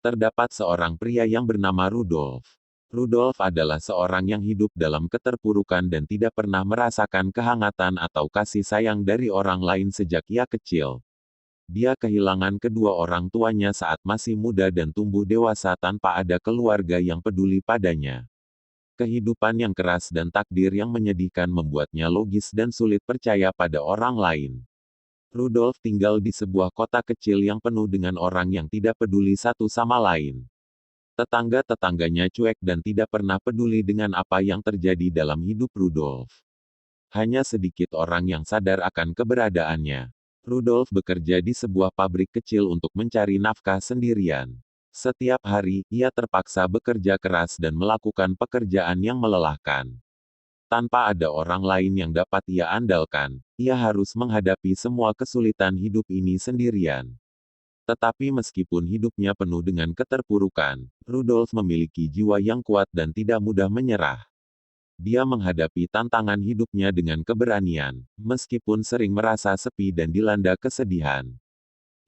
Terdapat seorang pria yang bernama Rudolf. Rudolf adalah seorang yang hidup dalam keterpurukan dan tidak pernah merasakan kehangatan atau kasih sayang dari orang lain sejak ia kecil. Dia kehilangan kedua orang tuanya saat masih muda dan tumbuh dewasa tanpa ada keluarga yang peduli padanya. Kehidupan yang keras dan takdir yang menyedihkan membuatnya logis dan sulit percaya pada orang lain. Rudolf tinggal di sebuah kota kecil yang penuh dengan orang yang tidak peduli satu sama lain. Tetangga-tetangganya cuek dan tidak pernah peduli dengan apa yang terjadi dalam hidup Rudolf. Hanya sedikit orang yang sadar akan keberadaannya. Rudolf bekerja di sebuah pabrik kecil untuk mencari nafkah sendirian. Setiap hari, ia terpaksa bekerja keras dan melakukan pekerjaan yang melelahkan. Tanpa ada orang lain yang dapat ia andalkan, ia harus menghadapi semua kesulitan hidup ini sendirian. Tetapi meskipun hidupnya penuh dengan keterpurukan, Rudolf memiliki jiwa yang kuat dan tidak mudah menyerah. Dia menghadapi tantangan hidupnya dengan keberanian, meskipun sering merasa sepi dan dilanda kesedihan.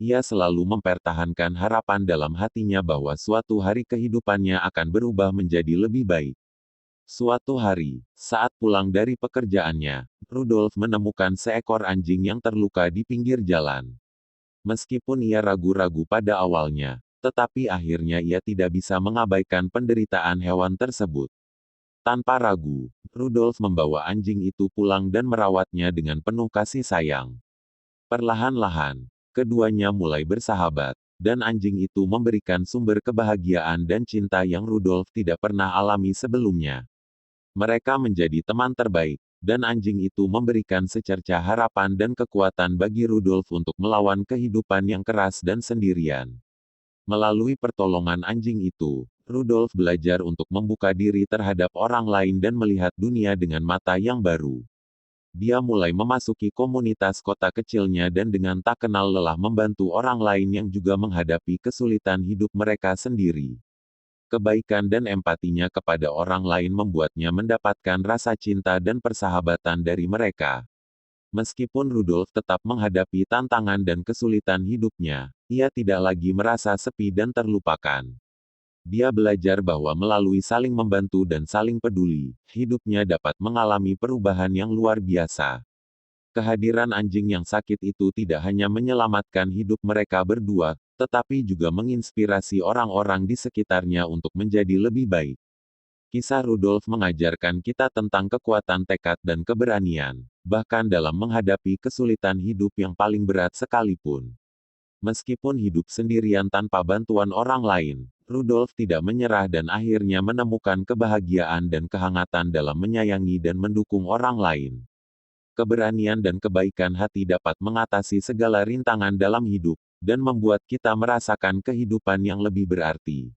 Ia selalu mempertahankan harapan dalam hatinya bahwa suatu hari kehidupannya akan berubah menjadi lebih baik. Suatu hari, saat pulang dari pekerjaannya, Rudolf menemukan seekor anjing yang terluka di pinggir jalan. Meskipun ia ragu-ragu pada awalnya, tetapi akhirnya ia tidak bisa mengabaikan penderitaan hewan tersebut. Tanpa ragu, Rudolf membawa anjing itu pulang dan merawatnya dengan penuh kasih sayang. Perlahan-lahan, keduanya mulai bersahabat, dan anjing itu memberikan sumber kebahagiaan dan cinta yang Rudolf tidak pernah alami sebelumnya. Mereka menjadi teman terbaik, dan anjing itu memberikan secercah harapan dan kekuatan bagi Rudolf untuk melawan kehidupan yang keras dan sendirian. Melalui pertolongan anjing itu, Rudolf belajar untuk membuka diri terhadap orang lain dan melihat dunia dengan mata yang baru. Dia mulai memasuki komunitas kota kecilnya dan dengan tak kenal lelah membantu orang lain yang juga menghadapi kesulitan hidup mereka sendiri. Kebaikan dan empatinya kepada orang lain membuatnya mendapatkan rasa cinta dan persahabatan dari mereka. Meskipun Rudolf tetap menghadapi tantangan dan kesulitan hidupnya, ia tidak lagi merasa sepi dan terlupakan. Dia belajar bahwa melalui saling membantu dan saling peduli, hidupnya dapat mengalami perubahan yang luar biasa. Kehadiran anjing yang sakit itu tidak hanya menyelamatkan hidup mereka berdua, tetapi juga menginspirasi orang-orang di sekitarnya untuk menjadi lebih baik. Kisah Rudolf mengajarkan kita tentang kekuatan tekad dan keberanian, bahkan dalam menghadapi kesulitan hidup yang paling berat sekalipun. Meskipun hidup sendirian tanpa bantuan orang lain, Rudolf tidak menyerah dan akhirnya menemukan kebahagiaan dan kehangatan dalam menyayangi dan mendukung orang lain. Keberanian dan kebaikan hati dapat mengatasi segala rintangan dalam hidup, dan membuat kita merasakan kehidupan yang lebih berarti.